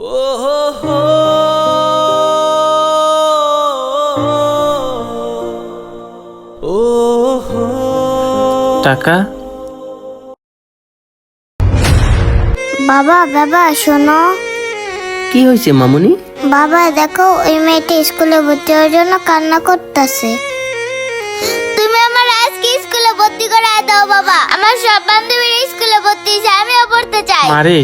টাকা। বাবা বাবা শোনো। কি হয়েছে মামুনি? বাবা দেখো ওই মেয়েটা স্কুলে ভর্তি হওয়ার জন্য কান্না করতেছে। তুমি আমার আজকে স্কুলে ভর্তি করায় দাও বাবা। আমার সব বান্ধবীরা স্কুলে ভর্তি হয়েছে, আমিও পড়তে চাই। মারে,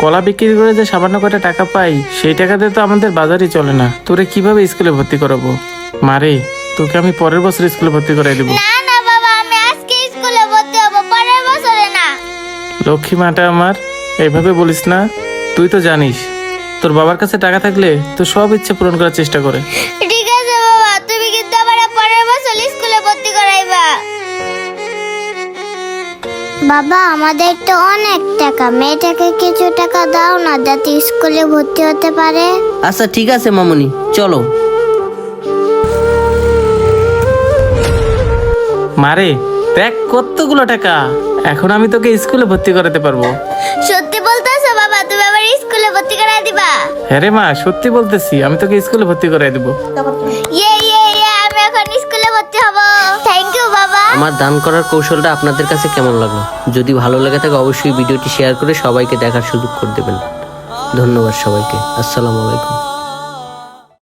কলা বিক্রি করে যে সামান্য কয়টা টাকা পাই সেই টাকাতে তো আমাদের বাজারই চলে না। তোরে কিভাবে স্কুলে ভর্তি করাবো? মারে, তোকে আমি পরের বছর স্কুলে ভর্তি করাই দেবো। না না বাবা, আমি আজকে স্কুলে ভর্তি হব, পরের বছরে না। লক্ষ্মী মাটা আমার, এইভাবে বলিস না। তুই তো জানিস তোর বাবার কাছে টাকা থাকলে তো সব ইচ্ছে পূরণ করার চেষ্টা করে। ঠিক আছে বাবা, তুমি কিন্তু আমার পরের বছর স্কুলে ভর্তি করাইবা। বাবা আমাদের তো অনেক টাকা, মেয়েটাকে কিছু টাকা দাও না যাতে স্কুলে ভর্তি হতে পারে। আচ্ছা ঠিক আছে মামুনি, চলো। মারে দেখ কতগুলো টাকা, এখন আমি তোকে স্কুলে ভর্তি করাতে পারবো। সত্যি বলতেছো বাবা, তুমি আমার স্কুলে ভর্তি করাই দিবা? হ্যাঁ রে মা, সত্যি বলতেছি, আমি তোকে স্কুলে ভর্তি করাই দেবো। ইয়ে ইয়ে ইয়ে, আমি এখন স্কুলে ভর্তি হব। থ্যাংক ইউ বাবা। আমার দান করার কৌশলটা আপনাদের কাছে কেমন লাগলো? যদি ভালো লাগে থাকে অবশ্যই ভিডিওটি শেয়ার করে সবাইকে দেখার সুযোগ করে দেবেন। ধন্যবাদ সবাইকে। আসসালামু আলাইকুম।